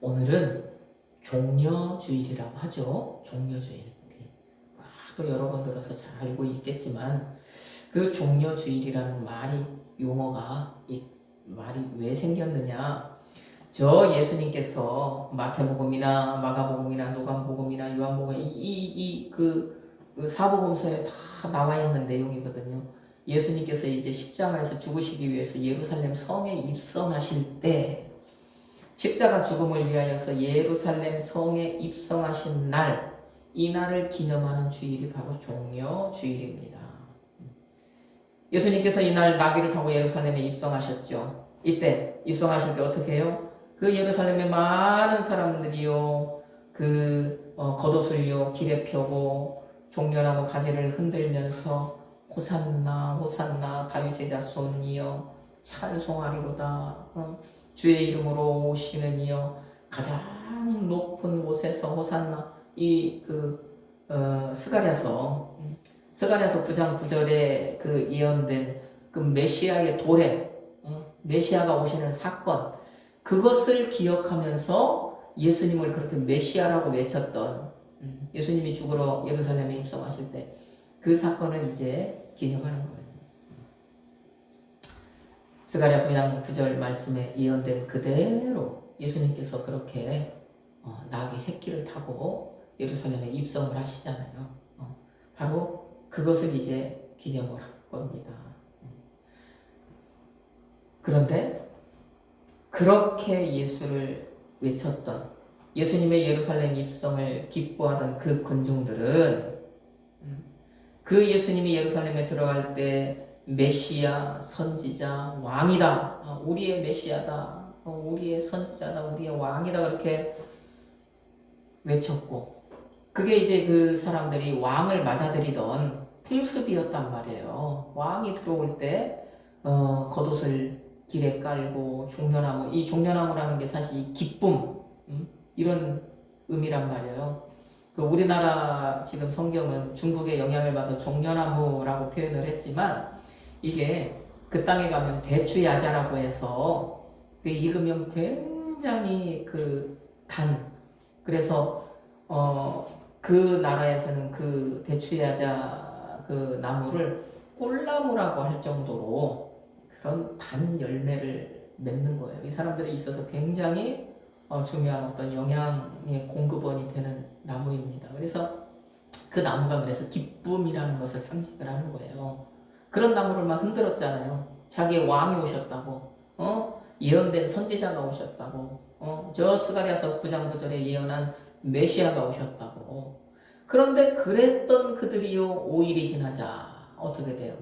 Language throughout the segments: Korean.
오늘은 종려주일이라고 하죠. 종려주일. 또 여러 번 들어서 잘 알고 있겠지만 그 종려주일이라는 말이 용어가 이 말이 왜 생겼느냐? 저 예수님께서 마태복음이나 마가복음이나 누가복음이나 요한복음 그 사복음서에 다 나와 있는 내용이거든요. 예수님께서 이제 십자가에서 죽으시기 위해서 예루살렘 성에 입성하실 때 십자가 죽음을 위하여서 예루살렘 성에 입성하신 날, 이 날을 기념하는 주일이 바로 종려주일입니다. 예수님께서 이날 나귀를 타고 예루살렘에 입성하셨죠. 이때 입성하실 때 어떻게 해요? 그 예루살렘에 많은 사람들이요, 겉옷을요 길에 펴고 종려나무 가지를 흔들면서 호산나 호산나 다윗의 자손이여 찬송하리로다. 주의 이름으로 오시는 이여 가장 높은 곳에서 호산나. 스가랴서 9장 9절에 그 예언된 그 메시아의 도래, 메시아가 오시는 사건, 그것을 기억하면서 예수님을 그렇게 메시아라고 외쳤던, 예수님이 죽으러 예루살렘에 입성하실 때 그 사건을 이제 기념하는 거예요. 스가랴 9장 9절 말씀에 예언된 그대로 예수님께서 그렇게 나귀 새끼를 타고 예루살렘에 입성을 하시잖아요. 바로 그것을 이제 기념을 할 겁니다. 그런데 그렇게 예수를 외쳤던, 예수님의 예루살렘 입성을 기뻐하던 그 군중들은 그 예수님이 예루살렘에 들어갈 때 메시아, 선지자, 왕이다. 우리의 메시아다. 우리의 선지자다. 우리의 왕이다. 그렇게 외쳤고, 그게 이제 그 사람들이 왕을 맞아들이던 풍습이었단 말이에요. 왕이 들어올 때 겉옷을 길에 깔고 종려나무, 이 종려나무라는 게 사실 이 기쁨, 이런 의미란 말이에요. 우리나라 지금 성경은 중국의 영향을 받아 종려나무라고 표현을 했지만 이게 그 땅에 가면 대추야자라고 해서 익으면 굉장히 그래서 그 나라에서는 그 대추야자 그 나무를 꿀나무라고 할 정도로 그런 단 열매를 맺는 거예요. 이 사람들이 있어서 굉장히 중요한 어떤 영양의 공급원이 되는 나무입니다. 그래서 그 나무가 그래서 기쁨이라는 것을 상징을 하는 거예요. 그런 나무를 막 흔들었잖아요. 자기의 왕이 오셨다고, 예언된 선지자가 오셨다고, 저 스가랴서 9장 9절에 예언한 메시아가 오셨다고. 그런데 그랬던 그들이요, 5일이 지나자 어떻게 돼요?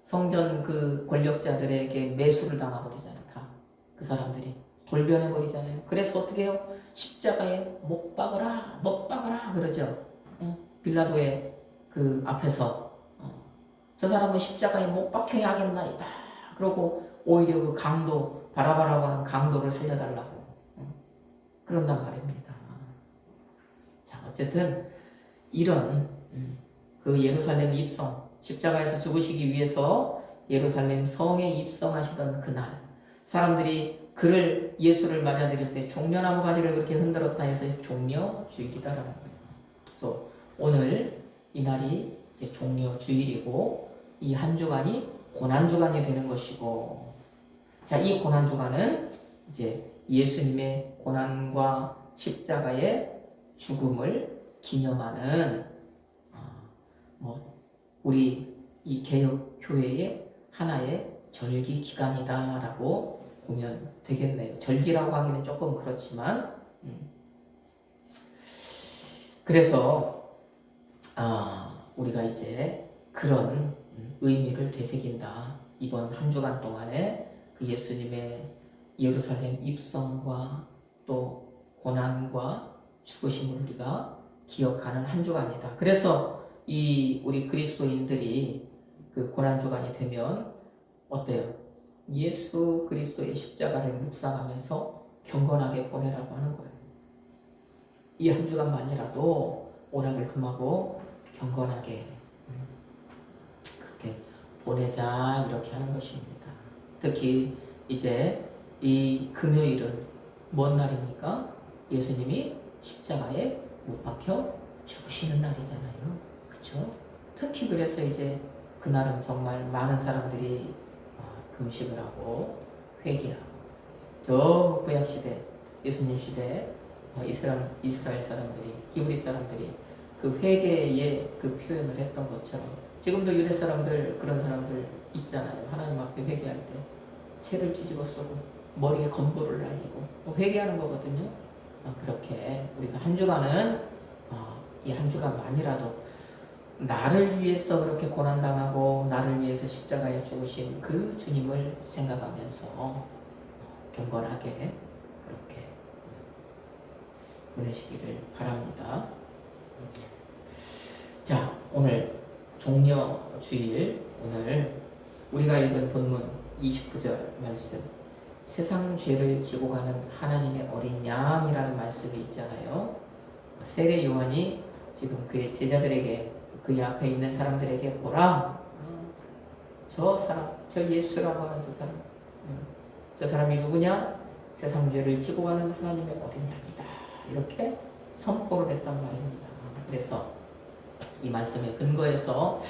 성전 그 권력자들에게 매수를 당해버리잖아요. 다 그 사람들이 돌변해버리잖아요. 그래서 어떻게 해요? 십자가에 못 박으라, 못 박으라 그러죠. 빌라도의 그 앞에서 저 사람은 십자가에 못 박혀야 하겠나이다. 그러고 오히려 그 강도, 바라바라고 하는 강도를 살려달라고 그런단 말입니다. 자, 어쨌든 이런 그 예루살렘 입성, 십자가에서 죽으시기 위해서 예루살렘 성에 입성하시던 그날, 사람들이 예수를 맞아들일 때 종려나무 가지를 그렇게 흔들었다 해서 종려주일이다라는 거예요. 그래서 오늘 이 날이 이제 종려주일이고 이 한 주간이 고난주간이 되는 것이고, 자, 이 고난주간은 이제 예수님의 고난과 십자가의 죽음을 기념하는 우리 이 개혁교회의 하나의 절기 기간이다라고 보면 되겠네요. 절기라고 하기는 조금 그렇지만, 그래서 우리가 이제 그런 의미를 되새긴다. 이번 한 주간 동안에 그 예수님의 예루살렘 입성과 또 고난과 죽으심을 우리가 기억하는 한 주간이다. 그래서 우리 그리스도인들이 그 고난 주간이 되면 어때요? 예수 그리스도의 십자가를 묵상하면서 경건하게 보내라고 하는 거예요. 이 한 주간만이라도 오락을 금하고 경건하게 그렇게 보내자, 이렇게 하는 것입니다. 특히 이제 이 금요일은 뭔 날입니까? 예수님이 십자가에 못 박혀 죽으시는 날이잖아요. 그쵸? 특히 그래서 이제 그날은 정말 많은 사람들이 금식을 하고 회개하고, 저 구약시대, 예수님 시대 이스라엘 사람들이, 히브리 사람들이 그 회개의 그 표현을 했던 것처럼 지금도 유대 사람들, 그런 사람들 있잖아요. 하나님 앞에 회개할 때 채를 뒤집어 쓰고 머리에 건부를 날리고 회개하는 거거든요. 그렇게 우리가 한 주간은 이 한 주간만이라도 나를 위해서 그렇게 고난당하고 나를 위해서 십자가에 죽으신 그 주님을 생각하면서 경건하게 그렇게 보내시기를 바랍니다. 자, 오늘 종려주일, 오늘 우리가 읽은 본문 29절 말씀, 세상 죄를 지고 가는 하나님의 어린 양이라는 말씀이 있잖아요. 세례 요한이 지금 그의 제자들에게, 그 앞에 있는 사람들에게 보라, 저 사람, 저 예수라고 하는 저 사람, 저 사람이 누구냐? 세상 죄를 지고 가는 하나님의 어린 양이다, 이렇게 선포를 했단 말입니다. 그래서 이 말씀에 근거해서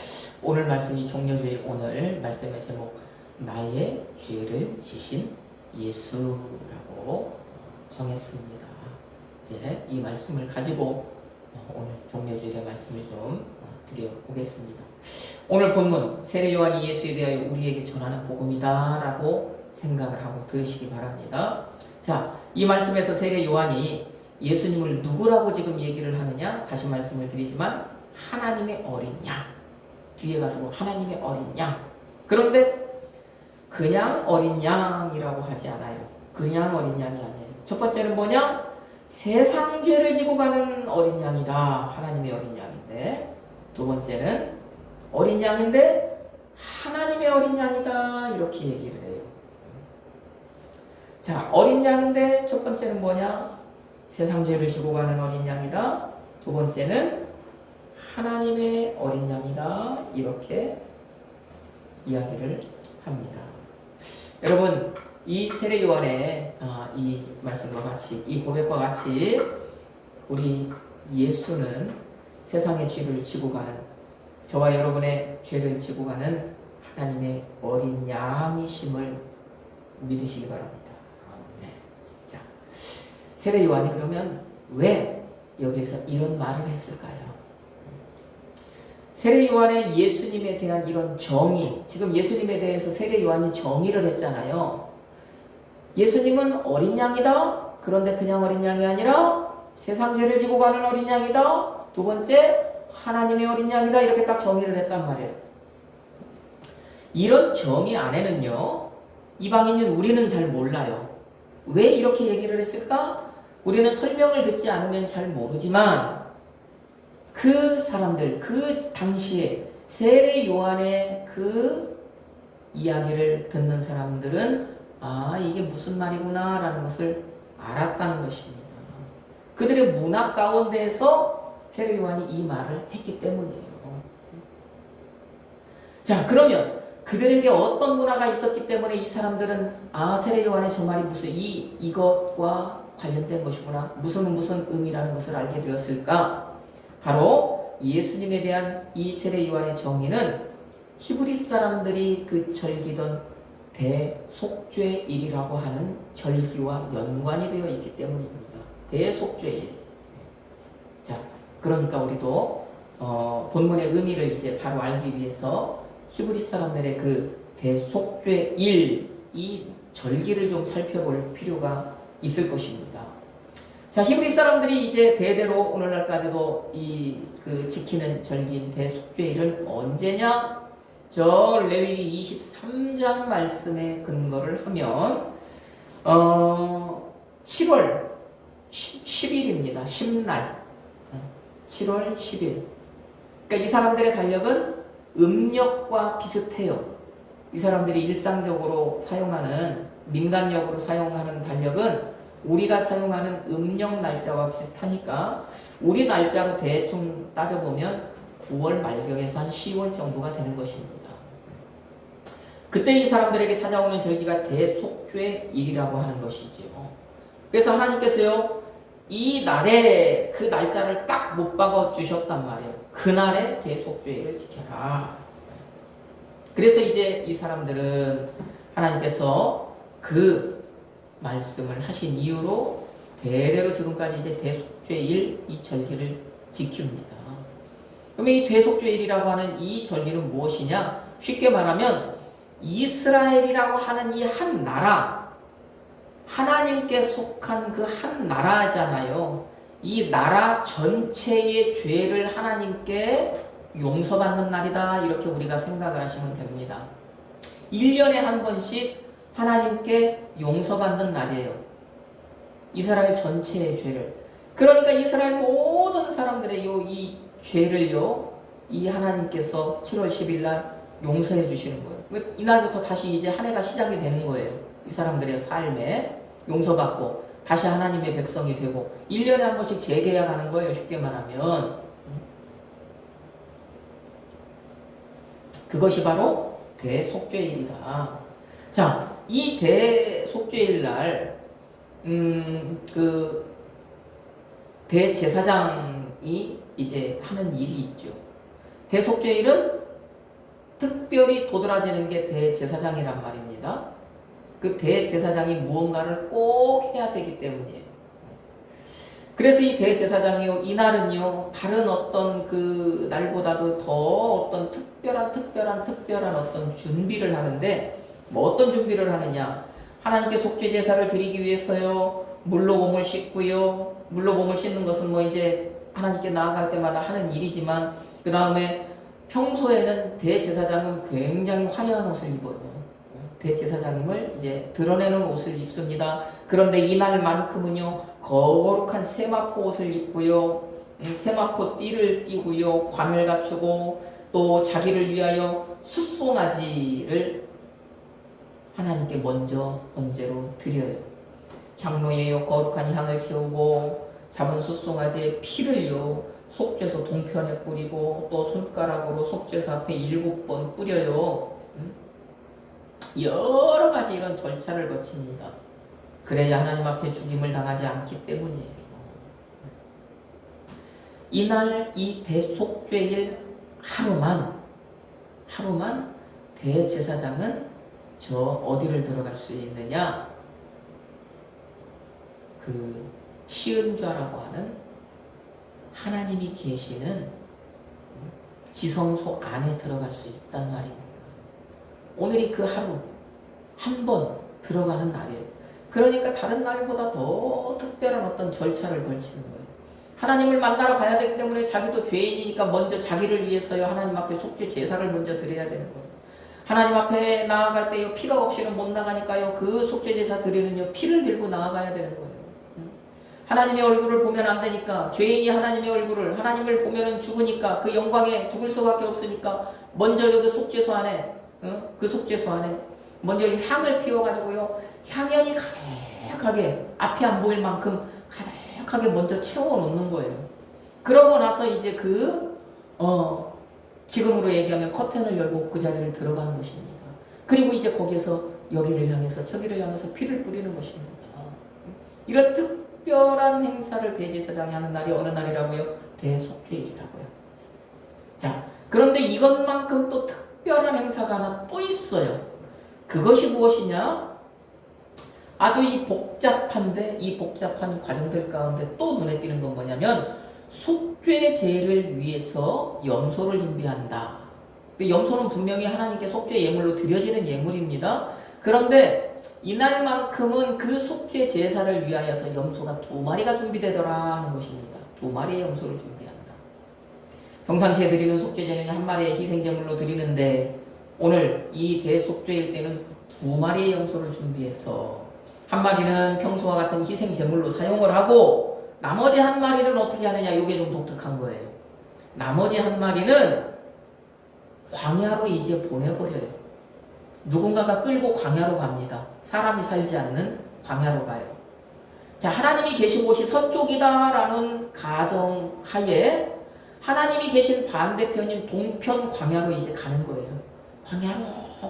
오늘 말씀이 종려주일, 오늘 말씀의 제목, 나의 죄를 지신 예수라고 정했습니다. 이제 이 말씀을 가지고 오늘 종려주일의 말씀을 좀 드려보겠습니다. 오늘 본문, 세례 요한이 예수에 대하여 우리에게 전하는 복음이다 라고 생각을 하고 들으시기 바랍니다. 자, 이 말씀에서 세례 요한이 예수님을 누구라고 지금 얘기를 하느냐? 다시 말씀을 드리지만 하나님의 어린 양, 뒤에 가서 하나님의 어린 양. 그런데 그냥 어린 양이라고 하지 않아요. 그냥 어린 양이 아니에요. 첫 번째는 뭐냐? 세상 죄를 지고 가는 어린 양이다, 하나님의 어린 양인데, 두 번째는 어린 양인데 하나님의 어린 양이다, 이렇게 얘기를 해요. 자, 어린 양인데 첫 번째는 뭐냐? 세상 죄를 지고 가는 어린 양이다. 두 번째는 하나님의 어린 양이다, 이렇게 이야기를 합니다. 여러분, 이 세례 요한의 이 말씀과 같이, 이 고백과 같이 우리 예수는 세상의 죄를 지고 가는, 저와 여러분의 죄를 지고 가는 하나님의 어린 양이심을 믿으시기 바랍니다. 네. 자, 세례 요한이 그러면 왜 여기에서 이런 말을 했을까요? 세례 요한의 예수님에 대한 이런 정의, 지금 예수님에 대해서 세례 요한이 정의를 했잖아요. 예수님은 어린 양이다. 그런데 그냥 어린 양이 아니라 세상 죄를 지고 가는 어린 양이다. 두 번째, 하나님의 어린 양이다. 이렇게 딱 정의를 했단 말이에요. 이런 정의 안에는요, 이방인인 우리는 잘 몰라요. 왜 이렇게 얘기를 했을까? 우리는 설명을 듣지 않으면 잘 모르지만 그 사람들, 그 당시에 세례 요한의 그 이야기를 듣는 사람들은 이게 무슨 말이구나 라는 것을 알았다는 것입니다. 그들의 문화 가운데에서 세례 요한이 이 말을 했기 때문이에요. 자, 그러면 그들에게 어떤 문화가 있었기 때문에 이 사람들은 세례 요한의 저 말이 무슨 이것과 관련된 것이구나, 무슨 의미라는 것을 알게 되었을까? 바로 예수님에 대한 이 세례 요한의 정의는 히브리 사람들이 그 절기던 대속죄일이라고 하는 절기와 연관이 되어 있기 때문입니다. 대속죄일. 자, 그러니까 우리도 본문의 의미를 이제 바로 알기 위해서 히브리 사람들의 그 대속죄일, 이 절기를 좀 살펴볼 필요가 있을 것입니다. 자, 히브리 사람들이 이제 대대로 오늘날까지도 그 지키는 절기인 대속죄일은 언제냐? 저 레위기 23장 말씀에 근거를 하면 7월 10일입니다. 10날. 7월 10일. 그러니까 이 사람들의 달력은 음력과 비슷해요. 이 사람들이 일상적으로 사용하는, 민간력으로 사용하는 달력은 우리가 사용하는 음력 날짜와 비슷하니까 우리 날짜로 대충 따져보면 9월 말경에서 한 10월 정도가 되는 것입니다. 그때 이 사람들에게 찾아오는 절기가 대속죄일이라고 하는 것이지요. 그래서 하나님께서요, 이 날에 그 날짜를 딱 못 박아 주셨단 말이에요. 그날에 대속죄일을 지켜라. 그래서 이제 이 사람들은 하나님께서 그 말씀을 하신 이유로 대대로 지금까지 이제 대속죄일 이 절기를 지킵니다. 그러면 이 대속죄일이라고 하는 이 절기는 무엇이냐? 쉽게 말하면 이스라엘이라고 하는 이 한 나라, 하나님께 속한 그 한 나라잖아요. 이 나라 전체의 죄를 하나님께 용서받는 날이다. 이렇게 우리가 생각을 하시면 됩니다. 1년에 한 번씩 하나님께 용서받는 날이에요. 이스라엘 전체의 죄를. 그러니까 이스라엘 모든 사람들의 이 죄를요, 이 하나님께서 7월 10일 날 용서해 주시는 거예요. 이날부터 다시 이제 한 해가 시작이 되는 거예요. 이 사람들의 삶에 용서받고 다시 하나님의 백성이 되고 1년에 한 번씩 재계약하는 거예요. 쉽게 말하면. 그것이 바로 대속죄일이다. 자, 이 대속죄일 날, 그 대제사장이 이제 하는 일이 있죠. 대속죄일은 특별히 도드라지는 게 대제사장이란 말입니다. 그 대제사장이 무언가를 꼭 해야 되기 때문이에요. 그래서 이 대제사장이요, 이날은요, 다른 어떤 그 날보다도 더 어떤 특별한 어떤 준비를 하는데, 뭐 어떤 준비를 하느냐? 하나님께 속죄 제사를 드리기 위해서요, 물로 몸을 씻고요, 물로 몸을 씻는 것은 뭐 이제 하나님께 나아갈 때마다 하는 일이지만, 그 다음에 평소에는 대제사장은 굉장히 화려한 옷을 입어요. 대제사장님을 이제 드러내는 옷을 입습니다. 그런데 이날만큼은요, 거룩한 세마포 옷을 입고요, 세마포 띠를 띠고요, 관을 갖추고 또 자기를 위하여 숫송아지를 하나님께 먼저 번제로 드려요. 향로에요 거룩한 향을 채우고 잡은 숫송아지의 피를요 속죄소 동편에 뿌리고 또 손가락으로 속죄소 앞에 7번 뿌려요. 여러 가지 이런 절차를 거칩니다. 그래야 하나님 앞에 죽임을 당하지 않기 때문이에요. 이날 이 대속죄일 하루만 대제사장은 저 어디를 들어갈 수 있느냐? 그 시은좌라고 하는 하나님이 계시는 지성소 안에 들어갈 수 있단 말입니다. 오늘이 그 하루 한 번 들어가는 날이에요. 그러니까 다른 날보다 더 특별한 어떤 절차를 걸치는 거예요. 하나님을 만나러 가야 되기 때문에 자기도 죄인이니까 먼저 자기를 위해서요 하나님 앞에 속죄 제사를 먼저 드려야 되는 거예요. 하나님 앞에 나아갈 때요 피가 없이는 못 나가니까요 그 속죄 제사 드리는요 피를 들고 나아가야 되는 거예요. 하나님의 얼굴을 보면 안 되니까 죄인이 하나님의 얼굴을 하나님을 보면은 죽으니까 그 영광에 죽을 수밖에 없으니까 먼저 여기 속죄소 안에 그 속죄소 안에 먼저 향을 피워가지고요 향연이 가득하게 앞이 안 보일 만큼 가득하게 먼저 채워놓는 거예요. 그러고 나서 이제 지금으로 얘기하면 커튼을 열고 그 자리를 들어가는 것입니다. 그리고 이제 거기서 여기를 향해서 저기를 향해서 피를 뿌리는 것입니다. 이런 특별한 행사를 대제사장이 하는 날이 어느 날이라고요? 대속죄일이라고요. 자, 그런데 이것만큼 또 특별한 행사가 하나 또 있어요. 그것이 무엇이냐? 아주 이 복잡한 과정들 가운데 또 눈에 띄는 건 뭐냐면 속죄 제를 위해서 염소를 준비한다. 염소는 분명히 하나님께 속죄 예물로 드려지는 예물입니다. 그런데 이날만큼은 그 속죄 제사를 위하여서 염소가 2마리가 준비되더라 하는 것입니다. 2마리의 염소를 준비한다. 평상시에 드리는 속죄제는 1마리의 희생제물로 드리는데 오늘 이 대속죄일 때는 2마리의 염소를 준비해서 1마리는 평소와 같은 희생제물로 사용을 하고 나머지 1마리는 어떻게 하느냐, 이게 좀 독특한 거예요. 나머지 1마리는 광야로 이제 보내버려요. 누군가가 끌고 광야로 갑니다. 사람이 살지 않는 광야로 가요. 자, 하나님이 계신 곳이 서쪽이다라는 가정하에 하나님이 계신 반대편인 동편 광야로 이제 가는 거예요.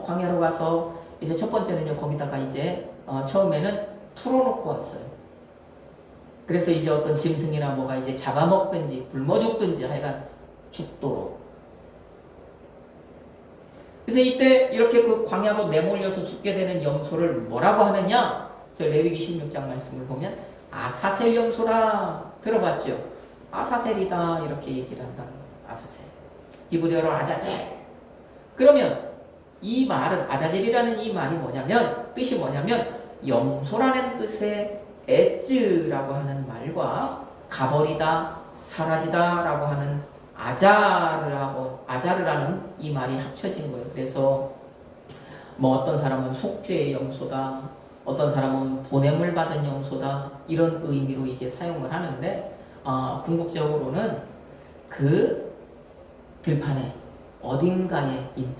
광야로 가서 이제 첫 번째는요, 거기다가 이제 처음에는 풀어놓고 왔어요. 그래서 이제 어떤 짐승이나 뭐가 이제 잡아먹든지 굶어 죽든지 하여간 죽도록. 그래서 이때 이렇게 그 광야로 내몰려서 죽게 되는 염소를 뭐라고 하느냐? 저 레위기 16장 말씀을 보면 아사셀 염소라 들어봤죠? 아사셀이다 이렇게 얘기를 한다. 아사셀. 히브리어로 아자젤. 그러면 이 말은 아자젤이라는 이 말이 뭐냐면 뜻이 뭐냐면 염소라는 뜻의 에즈라고 하는 말과 가버리다, 사라지다라고 하는 아자르라는 이 말이 합쳐진 거예요. 그래서 뭐 어떤 사람은 속죄의 염소다, 어떤 사람은 보냄을 받은 염소다 이런 의미로 이제 사용을 하는데 궁극적으로는 그 들판에 어딘가에 있는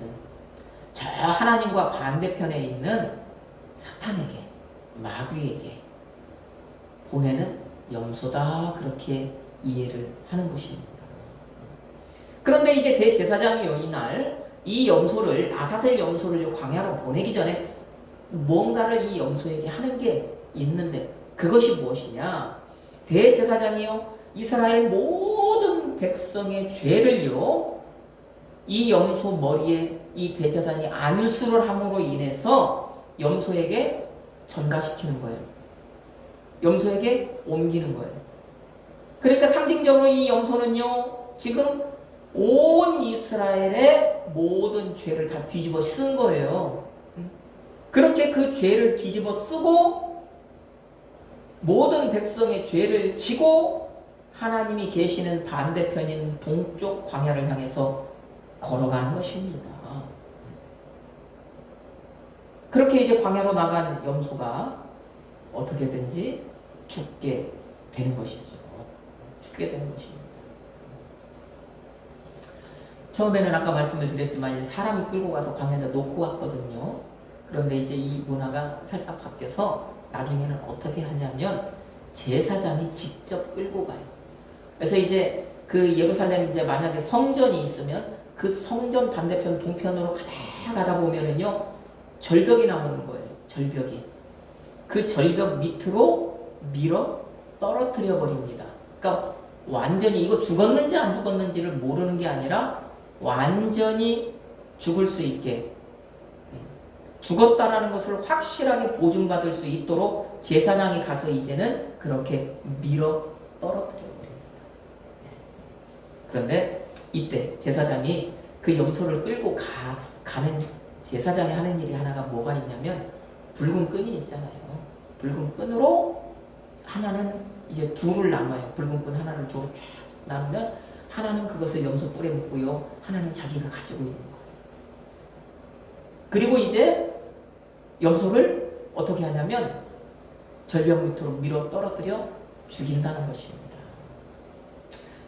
저 하나님과 반대편에 있는 사탄에게 마귀에게 보내는 염소다 그렇게 이해를 하는 것입니다. 그런데 이제 대제사장이요 이날 이 염소를 아사셀 염소를 광야로 보내기 전에 뭔가를 이 염소에게 하는 게 있는데 그것이 무엇이냐? 대제사장이요 이스라엘 모든 백성의 죄를요 이 염소 머리에 이 대제사장이 안수를 함으로 인해서 염소에게 전가시키는 거예요. 염소에게 옮기는 거예요. 그러니까 상징적으로 이 염소는요 지금 온 이스라엘의 모든 죄를 다 뒤집어 쓴 거예요. 그렇게 그 죄를 뒤집어 쓰고 모든 백성의 죄를 지고 하나님이 계시는 반대편인 동쪽 광야를 향해서 걸어가는 것입니다. 그렇게 이제 광야로 나간 염소가 어떻게든지 죽게 되는 것이죠. 죽게 되는 것입니다. 처음에는 아까 말씀을 드렸지만 이제 사람이 끌고 가서 광야에 놓고 갔거든요. 그런데 이제 이 문화가 살짝 바뀌어서 나중에는 어떻게 하냐면 제사장이 직접 끌고 가요. 그래서 이제 그 예루살렘 이제 만약에 성전이 있으면 그 성전 반대편 동편으로 가다 보면은요 절벽이 나오는 거예요. 절벽이. 그 절벽 밑으로 밀어 떨어뜨려 버립니다. 그러니까 완전히 이거 죽었는지 안 죽었는지를 모르는 게 아니라 완전히 죽을 수 있게 죽었다라는 것을 확실하게 보증받을 수 있도록 제사장이 가서 이제는 그렇게 밀어 떨어뜨려 버립니다. 그런데 이때 제사장이 그 염소를 끌고 가는 제사장이 하는 일이 하나가 뭐가 있냐면 붉은 끈이 있잖아요. 붉은 끈으로 하나는 이제 둘을 나눠요. 붉은 끈 하나를 두로 쫙 나누면 하나는 그것을 염소 뿔에 묶고요. 하나는 자기가 가지고 있는 거예요. 그리고 이제 염소를 어떻게 하냐면 절벽 밑으로 밀어 떨어뜨려 죽인다는 것입니다.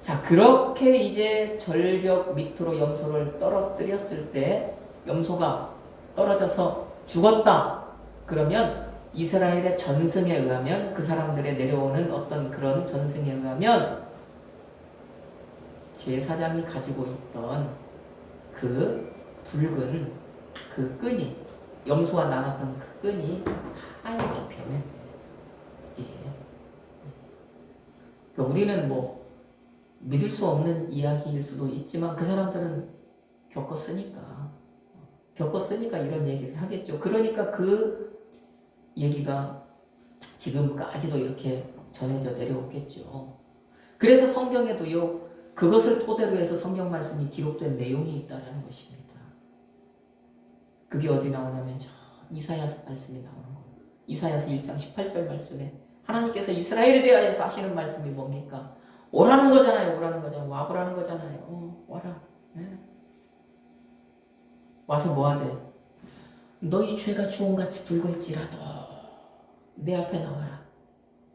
자, 그렇게 이제 절벽 밑으로 염소를 떨어뜨렸을 때 염소가 떨어져서 죽었다. 그러면 이스라엘의 전승에 의하면 그 사람들의 내려오는 어떤 그런 전승에 의하면 제사장이 가지고 있던 그 붉은 그 끈이 염소와 나눴던 그 끈이 하얗게 변해. 이게 그러니까 우리는 뭐 믿을 수 없는 이야기일 수도 있지만 그 사람들은 겪었으니까 이런 얘기를 하겠죠. 그러니까 그 얘기가 지금까지도 이렇게 전해져 내려오겠죠. 그래서 성경에도요 그것을 토대로 해서 성경 말씀이 기록된 내용이 있다는 것입니다. 그게 어디 나오냐면 저 이사야서 말씀이 나오는 거예요. 이사야서 1장 18절 말씀에 하나님께서 이스라엘에 대하여서 하시는 말씀이 뭡니까? 오라는 거잖아요. 와보라는 거잖아요. 와라. 네. 와서 뭐하지? 너희 죄가 주홍같이 붉을지라도 내 앞에 나와라.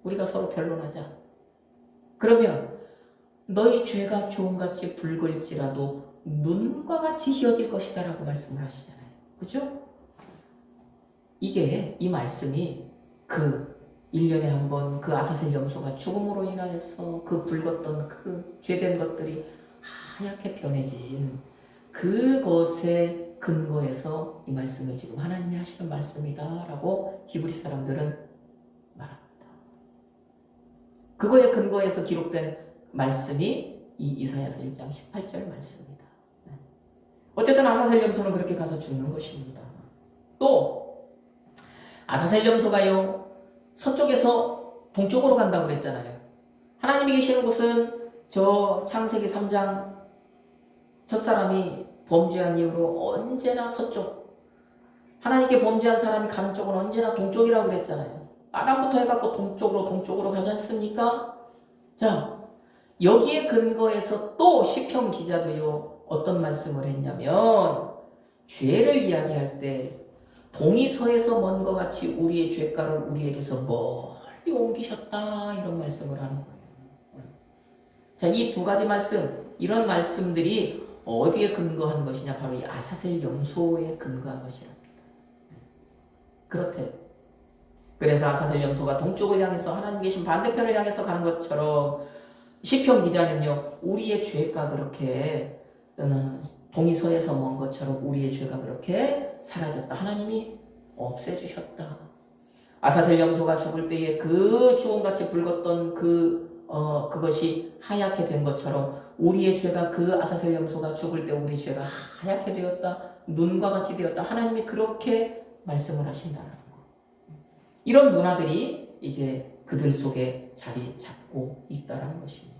우리가 서로 변론하자. 그러면 너희 죄가 주홍같이 붉을지라도 눈과 같이 희어질 것이다 라고 말씀을 하시잖아요. 그죠? 이 말씀이 그 1년에 한 번 그 아사셀 염소가 죽음으로 인하여서 그 붉었던 그 죄된 것들이 하얗게 변해진 그것의 근거에서 이 말씀을 지금 하나님이 하시는 말씀이다 라고 히브리 사람들은 말합니다. 그거에 근거해서 기록된 말씀이 이 이사야서 1장 18절 말씀입니다. 어쨌든 아사셀 염소는 그렇게 가서 죽는 것입니다. 또 아사셀 염소가요 서쪽에서 동쪽으로 간다고 그랬잖아요. 하나님이 계시는 곳은 저 창세기 3장 첫사람이 범죄한 이후로 언제나 서쪽, 하나님께 범죄한 사람이 가는 쪽은 언제나 동쪽이라고 그랬잖아요. 아담부터 해갖고 동쪽으로 가지 않습니까? 자, 여기에 근거해서 또 시편 기자도요 어떤 말씀을 했냐면 죄를 이야기할 때 동이서에서 먼 것 같이 우리의 죄가를 우리에게서 멀리 옮기셨다 이런 말씀을 하는 거예요. 자, 이 두 가지 말씀, 이런 말씀들이 어디에 근거한 것이냐? 바로 이 아사셀 염소에 근거한 것이랍니다. 그렇대. 그래서 아사셀 염소가 동쪽을 향해서 하나님 계신 반대편을 향해서 가는 것처럼 시편 기자는요 우리의 죄가 그렇게 동이서에서 먼 것처럼 우리의 죄가 그렇게 사라졌다. 하나님이 없애주셨다. 아사셀 염소가 죽을 때에 그 주홍같이 붉었던 그것이 하얗게 된 것처럼 우리의 죄가 그 아사셀 염소가 죽을 때 우리 죄가 하얗게 되었다. 눈과 같이 되었다. 하나님이 그렇게 말씀을 하신다는 거. 이런 문화들이 이제 그들 속에 자리 잡고 있다는 것입니다.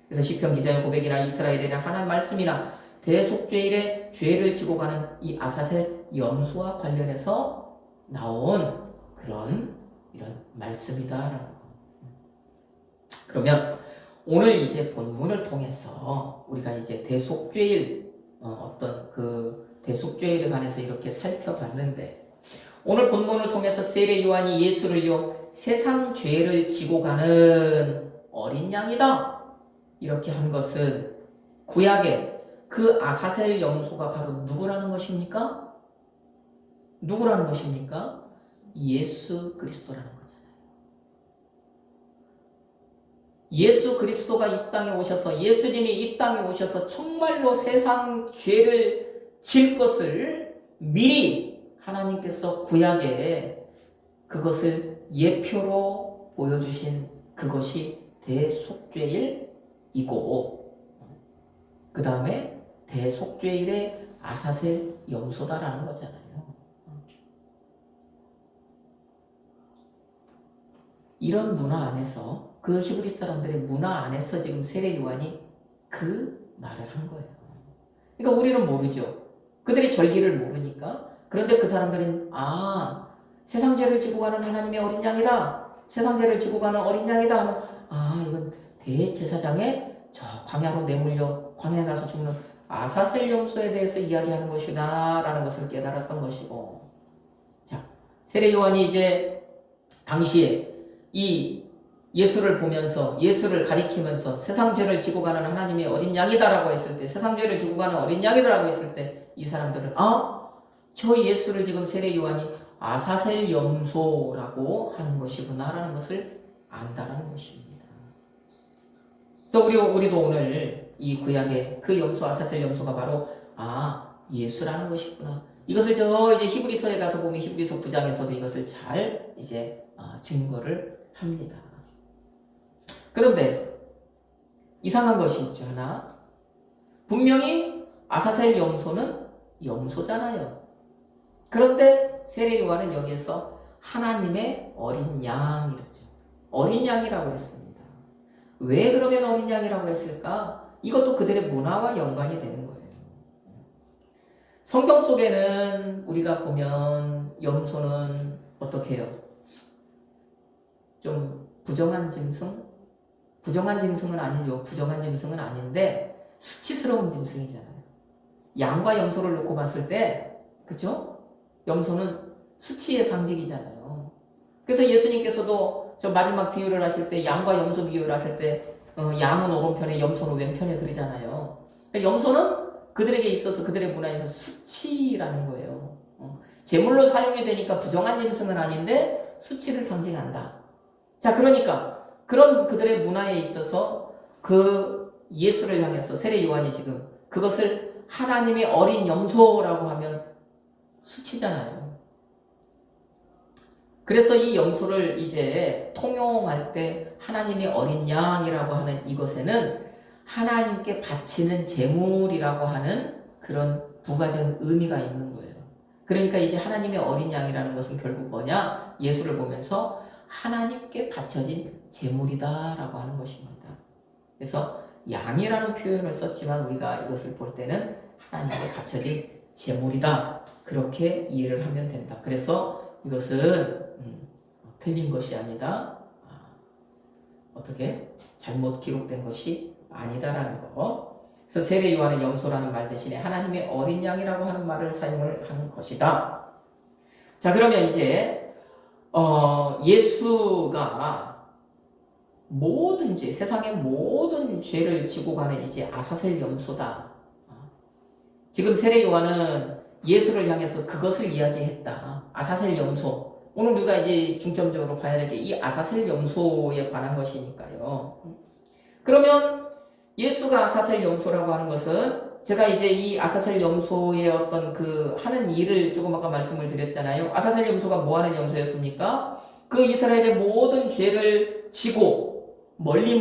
그래서 시편 기자의 고백이나 이스라엘에 대한 하나님 말씀이나 대속죄일의 죄를 지고 가는 이 아사셀 염소와 관련해서 나온 이런 말씀이다라는 거. 그러면 오늘 이제 본문을 통해서 우리가 이제 대속죄일 어떤 그 대속죄일에 관해서 이렇게 살펴봤는데 오늘 본문을 통해서 세례 요한이 예수를요 세상 죄를 지고 가는 어린 양이다 이렇게 한 것은 구약의 그 아사셀 염소가 바로 누구라는 것입니까? 누구라는 것입니까? 예수 그리스도라는 거잖아요. 예수 그리스도가 이 땅에 오셔서 예수님이 이 땅에 오셔서 정말로 세상 죄를 질 것을 미리 하나님께서 구약에 그것을 예표로 보여주신 그것이 대속죄일이고 그 다음에 대속죄일의 아사셀 염소다라는 거잖아요. 이런 문화 안에서 그 히브리 사람들의 문화 안에서 지금 세례 요한이 그 말을 한 거예요. 그러니까 우리는 모르죠. 그들이 절기를 모르니까. 그런데 그 사람들은 세상 죄를 지고 가는 하나님의 어린 양이다. 세상 죄를 지고 가는 어린 양이다 하면 이건 대제사장의 저 광야로 내몰려 광야에 가서 죽는 아사셀 염소에 대해서 이야기하는 것이다 라는 것을 깨달았던 것이고 자 세례 요한이 이제 당시에 이 예수를 보면서 예수를 가리키면서 세상 죄를 지고 가는 하나님의 어린 양이다라고 했을 때 세상 죄를 지고 가는 어린 양이다라고 했을 때 이 사람들은 저 예수를 지금 세례 요한이 아사셀 염소라고 하는 것이구나 라는 것을 안다라는 것입니다. 그래서 우리도 오늘 이 구약의 그 염소 아사셀 염소가 바로 예수라는 것이구나. 이것을 이제 히브리서에 가서 보면 히브리서 9장에서도 이것을 잘 이제 증거를 합니다. 그런데 이상한 것이 있죠. 하나. 분명히 아사셀 염소는 염소잖아요. 그런데 세례 요한은 여기에서 하나님의 어린 양이랬죠. 어린 양이라고 했습니다. 왜 그러면 어린 양이라고 했을까? 이것도 그들의 문화와 연관이 되는 거예요. 성경 속에는 우리가 보면 염소는 어떻게 해요? 좀 부정한 짐승? 부정한 짐승은 아니죠. 부정한 짐승은 아닌데 수치스러운 짐승이잖아요. 양과 염소를 놓고 봤을 때 그렇죠? 염소는 수치의 상징이잖아요. 그래서 예수님께서도 저 마지막 비유를 하실 때 양과 염소 비유를 하실 때 양은 오른편에 염소는 왼편에 그러잖아요. 그러니까 염소는 그들에게 있어서 그들의 문화에서 수치라는 거예요. 제물로 사용이 되니까 부정한 짐승은 아닌데 수치를 상징한다. 자, 그러니까 그런 그들의 문화에 있어서 그 예수를 향해서 세례 요한이 지금 그것을 하나님의 어린 염소라고 하면 수치잖아요. 그래서 이 염소를 이제 통용할 때 하나님의 어린 양이라고 하는 이것에는 하나님께 바치는 제물이라고 하는 그런 부가적인 의미가 있는 거예요. 그러니까 이제 하나님의 어린 양이라는 것은 결국 뭐냐? 예수를 보면서 하나님께 바쳐진 제물이다라고 하는 것입니다. 그래서 양이라는 표현을 썼지만 우리가 이것을 볼 때는 하나님께 바쳐진 제물이다. 그렇게 이해를 하면 된다. 그래서 이것은 틀린 것이 아니다. 어떻게? 잘못 기록된 것이 아니다라는 거. 그래서 세례 요한의 염소라는 말 대신에 하나님의 어린 양이라고 하는 말을 사용을 하는 것이다. 자, 그러면 이제 예수가 모든 죄, 세상의 모든 죄를 지고 가는 이제 아사셀 염소다. 지금 세례 요한은 예수를 향해서 그것을 이야기했다. 아사셀 염소. 오늘 우리가 이제 중점적으로 봐야 될 게 이 아사셀 염소에 관한 것이니까요. 그러면 예수가 아사셀 염소라고 하는 것은 제가 이제 이 아사셀 염소의 어떤 그 하는 일을 조금 아까 말씀을 드렸잖아요. 아사셀 염소가 뭐 하는 염소였습니까? 그 이스라엘의 모든 죄를 지고 멀리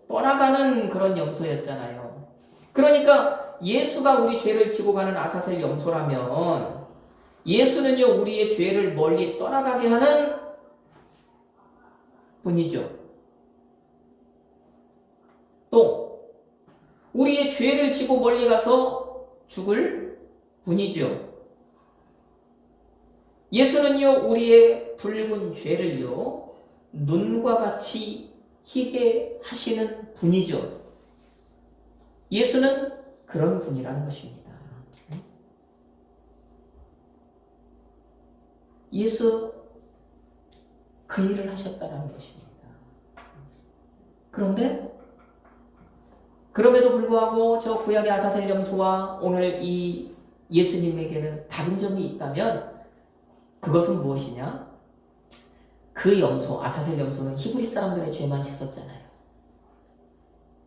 떠나가는 그런 염소였잖아요. 그러니까 예수가 우리 죄를 지고 가는 아사셀 염소라면 예수는요, 우리의 죄를 멀리 떠나가게 하는 분이죠. 또 우리의 죄를 지고 멀리 가서 죽을 분이죠. 예수는요, 우리의 붉은 죄를요, 눈과 같이 희게 하시는 분이죠. 예수는 그런 분이라는 것입니다. 예수 그 일을 하셨다는 것입니다. 그런데 그럼에도 불구하고 저 구약의 아사셀 염소와 오늘 이 예수님에게는 다른 점이 있다면 그것은 무엇이냐? 그 염소, 아사셀 염소는 히브리 사람들의 죄만 씻었잖아요.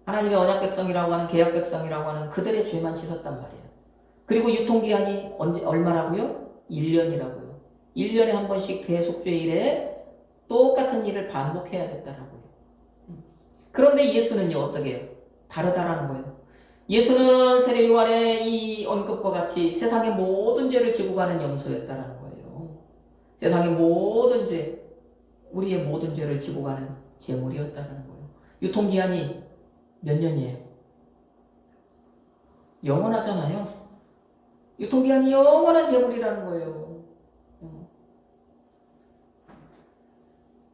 하나님의 언약 백성이라고 하는 계약 백성이라고 하는 그들의 죄만 씻었단 말이에요. 그리고 유통기한이 얼마라고요? 1년이라고요. 1년에 한 번씩 대속죄일에 똑같은 일을 반복해야 됐다라고요. 그런데 예수는요, 어떻게 해요? 다르다라는 거예요. 예수는 세례 요한의 이 언급과 같이 세상의 모든 죄를 지고 가는 염소였다라는 거예요. 세상의 모든 죄, 우리의 모든 죄를 지고 가는 제물이었다는 거예요. 유통기한이 몇 년이에요? 영원하잖아요. 유통기한이 영원한 제물이라는 거예요.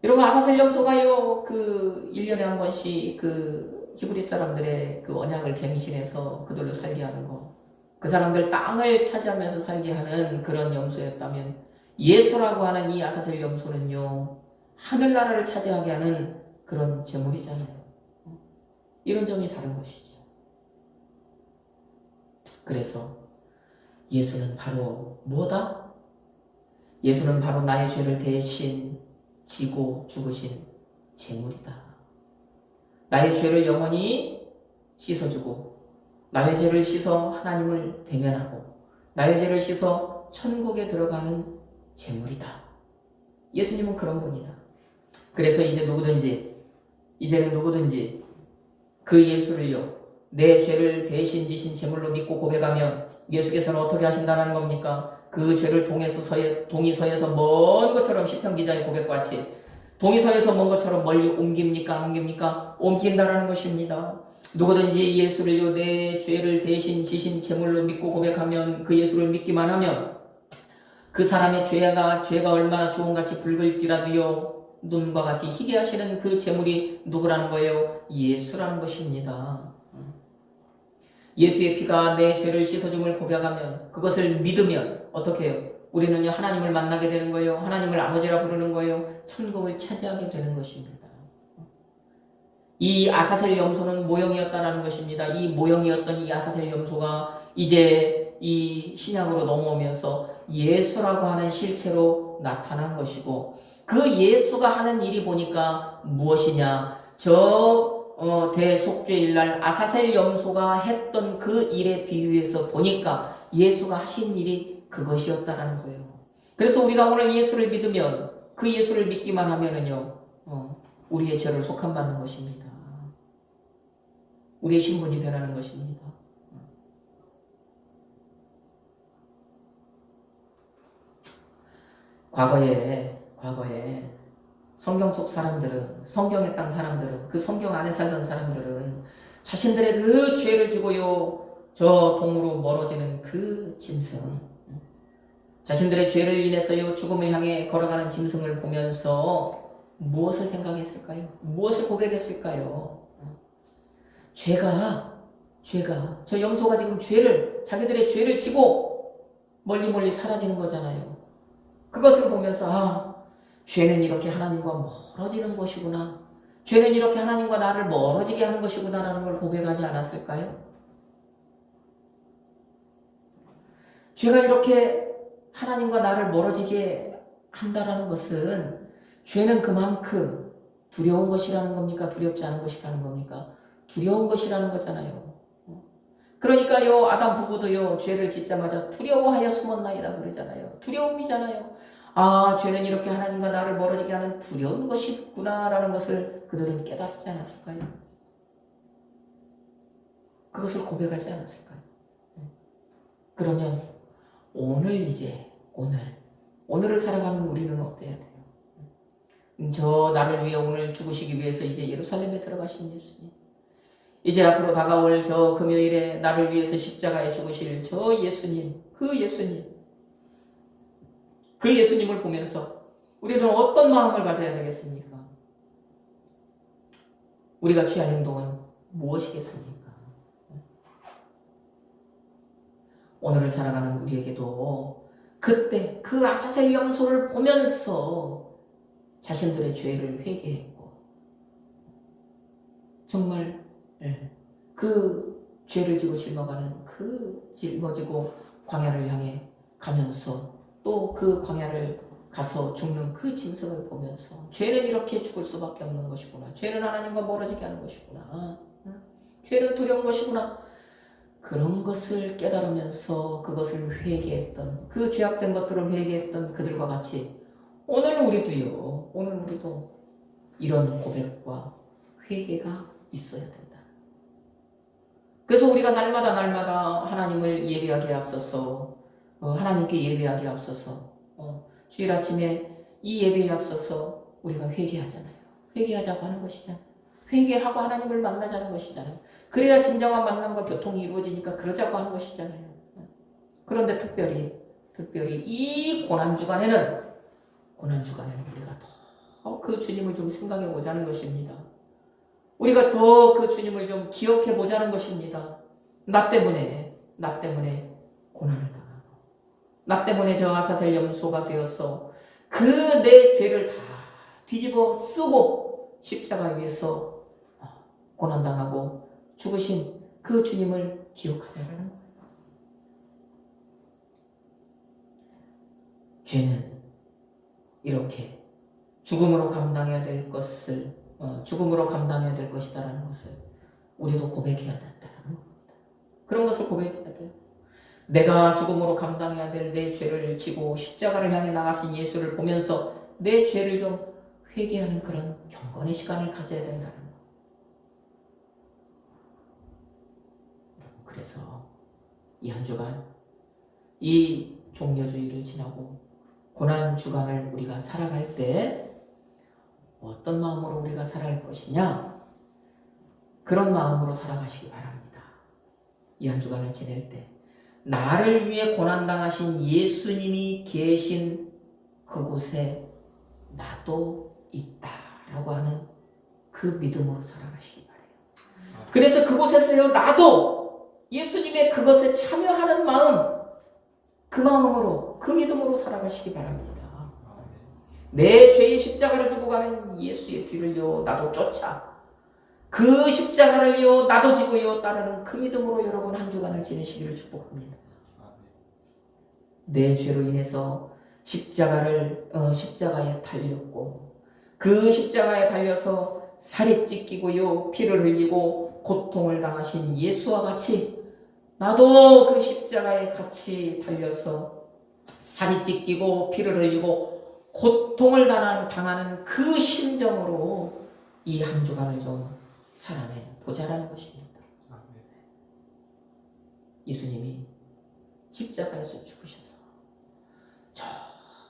여러분, 아사셀 염소가요, 그 1년에 한 번씩 그 히브리 사람들의 그 언약을 갱신해서 그들로 살게 하는 거, 그 사람들 땅을 차지하면서 살게 하는 그런 염소였다면 예수라고 하는 이 아사셀 염소는요, 하늘나라를 차지하게 하는 그런 제물이잖아요. 이런 점이 다른 것이죠. 그래서 예수는 바로 뭐다? 예수는 바로 나의 죄를 대신 지고 죽으신 제물이다. 나의 죄를 영원히 씻어주고 나의 죄를 씻어 하나님을 대면하고 나의 죄를 씻어 천국에 들어가는 제물이다. 예수님은 그런 분이다. 그래서 이제는 누구든지 그 예수를요, 내 죄를 대신 지신 제물로 믿고 고백하면 예수께서는 어떻게 하신다는 겁니까? 그 죄를 동이서에서 먼 것처럼 시편 기자의 고백같이 동이서에서 먼 것처럼 멀리 옮깁니까? 안 옮깁니까? 옮긴다라는 것입니다. 누구든지 예수를요, 내 죄를 대신 지신 제물로 믿고 고백하면, 그 예수를 믿기만 하면 그 사람의 죄가 얼마나 주홍같이 붉을지라도요, 눈과 같이 희게 하시는 그 제물이 누구라는 거예요? 예수라는 것입니다. 예수의 피가 내 죄를 씻어줌을 고백하면, 그것을 믿으면 어떻게 해요? 우리는요, 하나님을 만나게 되는 거예요. 하나님을 아버지라 부르는 거예요. 천국을 차지하게 되는 것입니다. 이 아사셀 염소는 모형이었다는 것입니다. 이 모형이었던 이 아사셀 염소가 이제 이 신약으로 넘어오면서 예수라고 하는 실체로 나타난 것이고, 그 예수가 하는 일이 보니까 무엇이냐? 대속죄일날 아사셀 염소가 했던 그 일에 비유해서 보니까 예수가 하신 일이 그것이었다라는 거예요. 그래서 우리가 오늘 예수를 믿으면 그 예수를 믿기만 하면은요, 우리의 죄를 속함받는 것입니다. 우리의 신분이 변하는 것입니다. 과거에 성경 속 사람들은, 성경의 땅 사람들은, 그 성경 안에 살던 사람들은 자신들의 그 죄를 지고요, 저 동으로 멀어지는 그 짐승, 자신들의 죄를 인해서요, 죽음을 향해 걸어가는 짐승을 보면서 무엇을 생각했을까요? 무엇을 고백했을까요? 죄가, 저 염소가 지금 자기들의 죄를 지고 멀리 사라지는 거잖아요. 그것을 보면서, 죄는 이렇게 하나님과 멀어지는 것이구나. 죄는 이렇게 하나님과 나를 멀어지게 하는 것이구나라는 걸 고백하지 않았을까요? 죄가 이렇게 하나님과 나를 멀어지게 한다라는 것은 죄는 그만큼 두려운 것이라는 겁니까? 두렵지 않은 것이라는 겁니까? 두려운 것이라는 거잖아요. 그러니까요, 아담 부부도요, 죄를 짓자마자 두려워하여 숨었나이다 그러잖아요. 두려움이잖아요. 죄는 이렇게 하나님과 나를 멀어지게 하는 두려운 것이구나라는 것을 그들은 깨닫지 않았을까요? 그것을 고백하지 않았을까요? 그러면 오늘을 살아가는 우리는 어때야 돼요? 나를 위해 오늘 죽으시기 위해서 이제 예루살렘에 들어가신 예수님. 이제 앞으로 다가올 저 금요일에 나를 위해서 십자가에 죽으실 저 예수님, 그 예수님을 보면서 우리는 어떤 마음을 가져야 되겠습니까? 우리가 취할 행동은 무엇이겠습니까? 오늘을 살아가는 우리에게도 그때 그 아사셀 염소를 보면서 자신들의 죄를 회개했고, 정말 그 죄를 지고 짊어지고 광야를 향해 가면서 또 그 광야를 가서 죽는 그 짐승을 보면서 죄는 이렇게 죽을 수밖에 없는 것이구나. 죄는 하나님과 멀어지게 하는 것이구나. 죄는 두려운 것이구나. 그런 것을 깨달으면서 그것을 회개했던, 그 죄악된 것들을 회개했던 그들과 같이 오늘 우리도 이런 고백과 회개가 있어야 된다. 그래서 우리가 날마다 하나님을 예배하기에 앞서서, 하나님께 예배하기에 앞서서, 주일 아침에 이 예배에 앞서서 우리가 회개하잖아요. 회개하자고 하는 것이잖아요. 회개하고 하나님을 만나자는 것이잖아요. 그래야 진정한 만남과 교통이 이루어지니까 그러자고 하는 것이잖아요. 그런데 특별히 이 고난주간에는 우리가 더 그 주님을 좀 생각해 보자는 것입니다. 우리가 더 그 주님을 좀 기억해 보자는 것입니다. 나 때문에 고난을 당하고, 나 때문에 저 아사셀 염소가 되어서 그 내 죄를 다 뒤집어 쓰고 십자가 위에서 고난당하고 죽으신 그 주님을 기억하자라는 거예요. 죄는 이렇게 죽음으로 감당해야 될 것이다라는 것을 우리도 고백해야 된다는 겁니다. 그런 것을 고백해야 돼요. 내가 죽음으로 감당해야 될 내 죄를 지고 십자가를 향해 나가신 예수를 보면서 내 죄를 좀 회개하는 그런 경건의 시간을 가져야 된다는 거. 그래서 이 한 주간, 이 종려주의를 지나고 고난 주간을 우리가 살아갈 때 어떤 마음으로 우리가 살아갈 것이냐? 그런 마음으로 살아가시기 바랍니다. 이 한 주간을 지낼 때 나를 위해 고난당하신 예수님이 계신 그곳에 나도 있다라고 하는 그 믿음으로 살아가시기 바라요. 그래서 그곳에서요, 나도 예수님의 그것에 참여하는 마음, 그 마음으로, 그 믿음으로 살아가시기 바랍니다. 내 죄의 십자가를 지고 가는 예수의 뒤를요, 나도 쫓아 그 십자가를요, 나도 지고요 따르는 그 믿음으로 여러분 한 주간을 지내시기를 축복합니다. 내 죄로 인해서 십자가에 달렸고, 그 십자가에 달려서 살이 찢기고요, 피를 흘리고 고통을 당하신 예수와 같이 나도 그 십자가에 같이 달려서 살이 찢기고 피를 흘리고 고통을 당하는 그 심정으로 이 한 주간을 좀 살아내 보자라는 것입니다. 예수님이 십자가에서 죽으셔서 저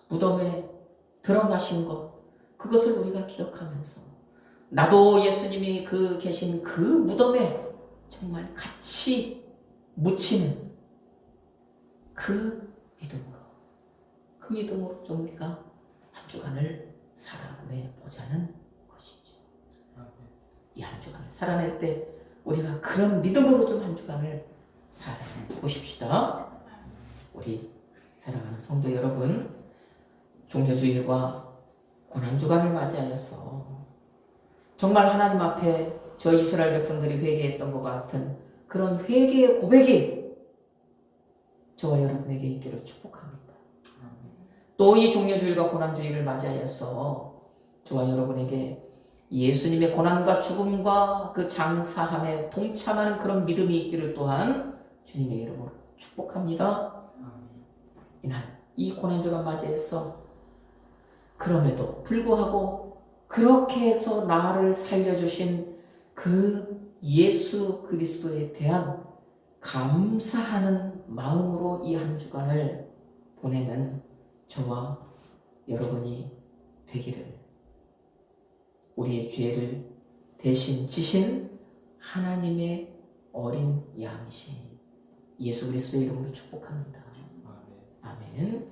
무덤에 들어가신 것, 그것을 우리가 기억하면서 나도 예수님이 계신 그 무덤에 정말 같이 묻히는 그 믿음으로 좀 우리가 한 주간을 살아내 보자는 것이죠. 이 한 주간을 살아낼 때 우리가 그런 믿음으로 좀 한 주간을 살아내 보십시다. 우리 사랑하는 성도 여러분, 종려주일과 고난주간을 맞이하여서 정말 하나님 앞에 저 이스라엘 백성들이 회개했던 것 같은 그런 회개의 고백이 저와 여러분에게 있기를 축복합니다. 또 이 종려주일과 고난주일을 맞이하여서 저와 여러분에게 예수님의 고난과 죽음과 그 장사함에 동참하는 그런 믿음이 있기를 또한 주님의 이름으로 축복합니다. 이날 이 고난주간 맞이해서 그럼에도 불구하고 그렇게 해서 나를 살려주신 그 예수 그리스도에 대한 감사하는 마음으로 이 한 주간을 보내는 저와 여러분이 되기를, 우리의 죄를 대신 지신 하나님의 어린 양이신 예수 그리스도의 이름으로 축복합니다. 아멘.